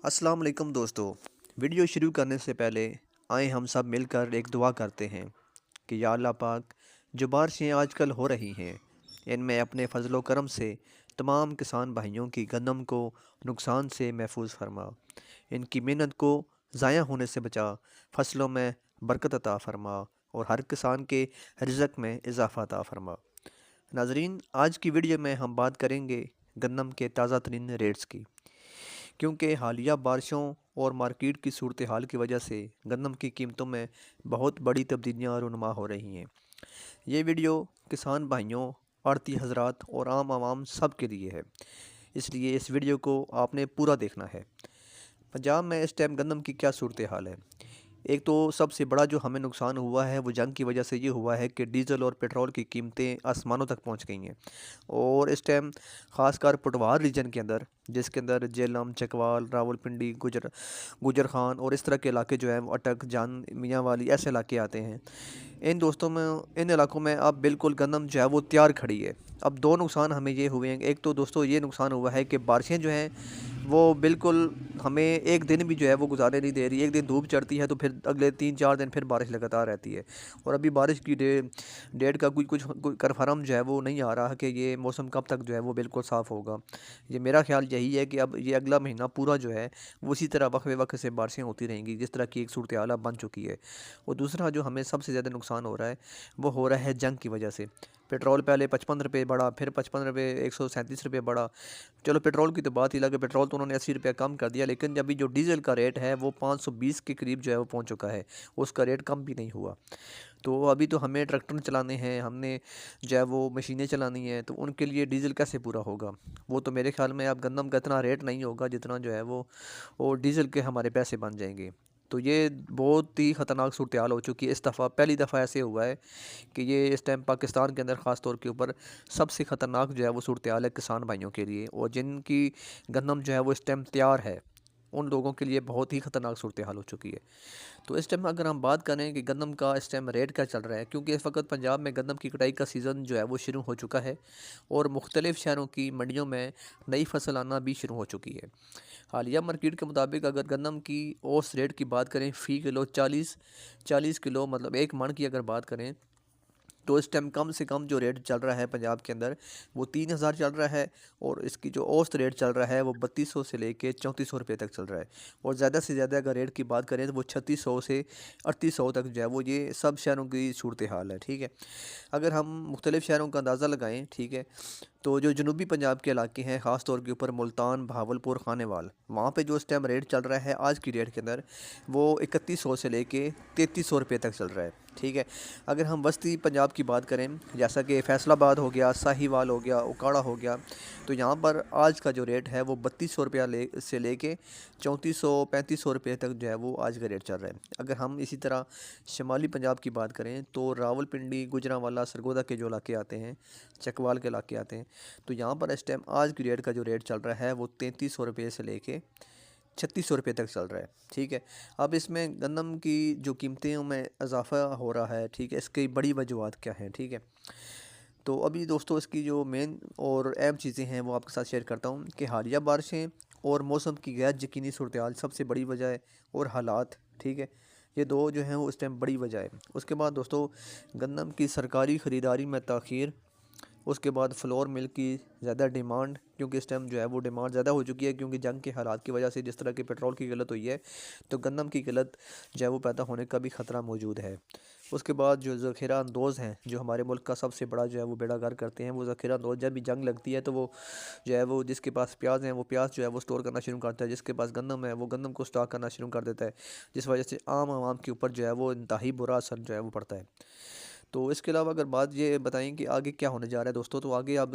अस्सलाम वालेकुम दोस्तों। वीडियो शुरू करने से पहले आए हम सब मिलकर एक दुआ करते हैं कि या अल्लाह पाक, जो बारिशें आजकल हो रही हैं इनमें अपने फजलो करम से तमाम किसान भाइयों की गंदम को नुकसान से महफूज फरमा, इनकी मेहनत को ज़ाया होने से बचा, फसलों में बरकत अता फरमा और हर किसान के रिज़्क में इजाफ़ा अता फरमा। नाजरीन, आज की वीडियो में हम बात करेंगे गंदम के ताज़ा तरीन रेट्स की, क्योंकि हालिया बारिशों और मार्केट की सूरत हाल की वजह से गंदम की कीमतों में बहुत बड़ी तब्दीलियाँ रूनुमा हो रही हैं। ये वीडियो किसान भाइयों, आड़ती हजरात और आम आवाम सब के लिए है, इसलिए इस वीडियो को आपने पूरा देखना है। पंजाब में इस टाइम गंदम की क्या सूरत हाल है? एक तो सबसे बड़ा जो हमें नुकसान हुआ है वो जंग की वजह से ये हुआ है कि डीज़ल और पेट्रोल की कीमतें आसमानों तक पहुंच गई हैं। और इस टाइम ख़ासकर पुटवार रीजन के अंदर, जिसके अंदर जेलम, चकवाल, रावलपिंडी, गुजर खान और इस तरह के इलाके जो हैं वो अटक, जान मियाँ वाली ऐसे इलाके आते हैं। इन इलाकों में अब बिल्कुल गंदम जो है वो तैयार खड़ी है। अब दो नुकसान हमें ये हुए हैं। एक तो दोस्तों ये नुकसान हुआ है कि बारिशें जो हैं वो बिल्कुल हमें एक दिन भी जो है वो गुजारने नहीं दे रही। एक दिन धूप चढ़ती है तो फिर अगले 3-4 दिन फिर बारिश लगातार रहती है। और अभी बारिश की डेट का कोई कन्फर्म जो है वो नहीं आ रहा कि ये मौसम कब तक जो है वो बिल्कुल साफ़ होगा। ये मेरा ख्याल यही है कि अब ये अगला महीना पूरा जो है वो इसी तरह वक्फे वक्त से बारिशें होती रहेंगी, जिस तरह की एक सूरत हाल अब बन चुकी है। और दूसरा जो हमें सबसे ज़्यादा नुकसान हो रहा है वो हो रहा है जंग की वजह से। पेट्रोल पहले 55 रुपये बढ़ा, फिर 55 रुपये 137 रुपये बढ़ा। चलो पेट्रोल की तो बात ही अलग है, पेट्रोल तो उन्होंने 80 रुपये कम कर दिया, लेकिन अभी जो डीज़ल का रेट है वो 520 के करीब जो है वो पहुंच चुका है। उसका रेट कम भी नहीं हुआ। तो अभी तो हमें ट्रैक्टर चलाने हैं, हमने जो है वो मशीनें चलानी हैं, तो उनके लिए डीज़ल कैसे पूरा होगा? वो तो मेरे ख्याल में अब गंदम का इतना रेट नहीं होगा जितना जो है वो डीज़ल के हमारे पैसे बन जाएंगे। तो ये बहुत ही ख़तरनाक सूरत हाल हो चुकी है। इस दफ़ा पहली दफ़ा ऐसे हुआ है कि ये इस टाइम पाकिस्तान के अंदर ख़ास तौर के ऊपर सबसे ख़तरनाक जो है वो सूरत हाल है किसान भाइयों के लिए, और जिनकी गंदम जो है वो इस टाइम तैयार है उन लोगों के लिए बहुत ही ख़तरनाक सूरत हाल हो चुकी है। तो इस टाइम अगर हम बात करें कि गंदम का इस टाइम रेट क्या चल रहा है, क्योंकि इस वक्त पंजाब में गंदम की कटाई का सीज़न जो है वो शुरू हो चुका है और मुख्तलिफ़ शहरों की मंडियों में नई फसल आना भी शुरू हो चुकी है। हालिया मार्केट के मुताबिक अगर गंदम की औसत रेट की बात करें, फ़ी किलो 40 किलो मतलब 1 मन की अगर बात करें, तो इस टाइम कम से कम जो रेट चल रहा है पंजाब के अंदर वो 3,000 चल रहा है। और इसकी जो औसत रेट चल रहा है वो 3200 से लेके 3400 रुपये तक चल रहा है। और ज़्यादा से ज़्यादा अगर रेट की बात करें तो वो 3600 से 3800 तक जो है वो ये सब शहरों की सूरत हाल है। ठीक है, अगर हम मुख्तलिफ़ शहरों का अंदाज़ा लगाएं, ठीक है, तो जो जनूबी पंजाब के इलाके हैं, ख़ास तौर के ऊपर मुल्तान, बहावलपुर, खानेवाल, वहाँ पे जो इस टाइम रेट चल रहा है आज की डेट के अंदर वो 3100 से लेके 3300 रुपये तक चल रहा है। ठीक है, अगर हम वस्ती पंजाब की बात करें, जैसा कि फैसलाबाद हो गया, साहिवाल हो गया, उकाड़ा हो गया, तो यहाँ पर आज का जो रेट है वो 3200 रुपया से लेके 3400-3500 रुपये तक जो है वो आज का रेट चल रहा है। अगर हम इसी तरह शुमाली पंजाब की बात करें तो रावलपिंडी, गुजरांवाला, सरगोदा के जो इलाके आते हैं, चकवाल के इलाके आते हैं, तो यहाँ पर इस टाइम आज की डेट का जो रेट चल रहा है वो 3300 रुपये से लेके 3600 रुपये तक चल रहा है। ठीक है, अब इसमें गंदम की जो कीमतों में इजाफा हो रहा है, ठीक है, इसकी बड़ी वजूहत क्या हैं? ठीक है, तो अभी दोस्तों इसकी जो मेन और अहम चीज़ें हैं वो आपके साथ शेयर करता हूँ कि हालिया बारिशें और मौसम की गैर यकीनी सूरत हाल सबसे बड़ी वजह है, और हालात, ठीक है, ये दो जो हैं वो इस टाइम बड़ी वजह है। उसके बाद दोस्तों गंदम की सरकारी ख़रीदारी में ताख़ीर, उसके बाद फ्लोर मिल्क की ज़्यादा डिमांड, क्योंकि इस टाइम जो है वो डिमांड ज़्यादा हो चुकी है, क्योंकि जंग के हालात की वजह से जिस तरह के पेट्रोल की किल्लत हुई है, तो गंदम की किल्लत जो है वो पैदा होने का भी ख़तरा मौजूद है। उसके बाद जो ज़ख़ीरा अंदोज़ हैं, जो हमारे मुल्क का सबसे बड़ा जो है वो बेड़ा गर्क करते हैं, वो ज़ख़ीरा अंदोज़ जब भी जंग लगती है तो वो जो है वो जिसके पास प्याज हैं वो प्याज जो है वो स्टोर करना शुरू करता है, जिसके पास गंदम है वो गंदम को स्टॉक करना शुरू कर देता है, जिस वजह से आम आवाम के ऊपर जो है वो इंतहाई बुरा असर जो है वो पड़ता है। तो इसके अलावा अगर बात ये बताएं कि आगे क्या होने जा रहा है दोस्तों, तो आगे अब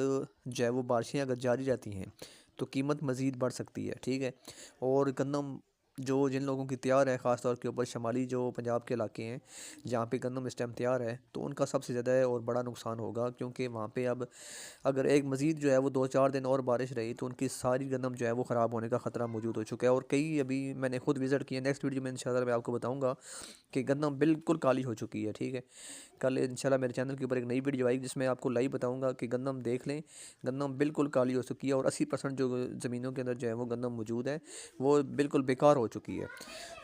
जो है वो बारिशें अगर जारी रहती हैं तो कीमत मज़ीद बढ़ सकती है। ठीक है, और गंदम जो जिन लोगों की तैयार है, ख़ास तौर के ऊपर शुमाली जो पंजाब के इलाके हैं जहाँ पे गंदम इस टाइम तैयार है, तो उनका सबसे ज़्यादा और बड़ा नुकसान होगा, क्योंकि वहाँ पे अब अगर एक मज़ीद जो है वो 2-4 दिन और बारिश रही तो उनकी सारी गंदम जो है वो ख़राब होने का ख़तरा मौजूद हो चुका है। और कई अभी मैंने खुद विज़िट किया, नेक्स्ट वीडियो में इंशाल्लाह मैं आपको बताऊँगा कि गंदम बिल्कुल काली हो चुकी है। ठीक है, कल इंशाल्लाह मेरे चैनल के ऊपर एक नई वीडियो आएगी जिसमें आपको लाइव बताऊंगा कि गंदम देख लें, गंदम बिल्कुल काली हो चुकी है और 80% जो ज़मीनों के अंदर जो है वो गंदम मौजूद है वो बिल्कुल बेकार हो चुकी है।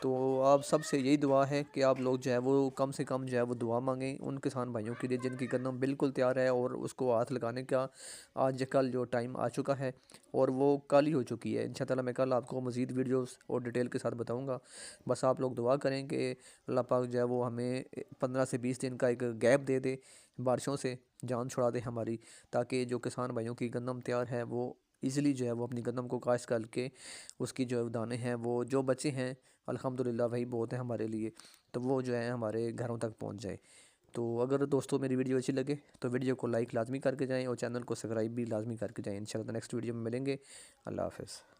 तो आप सबसे यही दुआ है कि आप लोग जो है वो कम से कम जो है वो दुआ मांगें उन किसान भाइयों के लिए जिनकी गंदम बिल्कुल तैयार है और उसको हाथ लगाने का आज कल जो टाइम आ चुका है और वो काली हो चुकी है। इंशाअल्लाह मैं कल आपको मज़ीद वीडियोस और डिटेल के साथ बताऊंगा। बस आप लोग दुआ करें कि अल्लाह पाक जो है वो हमें 15 से 20 दिन का एक गैप दे दे, बारिशों से जान छुड़ा दे हमारी, ताकि जो किसान भाइयों की गंदम तैयार है वो ईज़िली जो है वो अपनी गंदम को काश्त करके उसकी जो दाने हैं वो जो बचे हैं अल्हम्दुलिल्लाह वही बहुत है हमारे लिए, तो वो जो है हमारे घरों तक पहुंच जाए। तो अगर दोस्तों मेरी वीडियो अच्छी लगे तो वीडियो को लाइक लाजमी करके जाएं और चैनल को सब्सक्राइब भी लाजमी करके जाएं। इंशाल्लाह नेक्स्ट वीडियो में मिलेंगे। अल्लाह हाफ़िज़।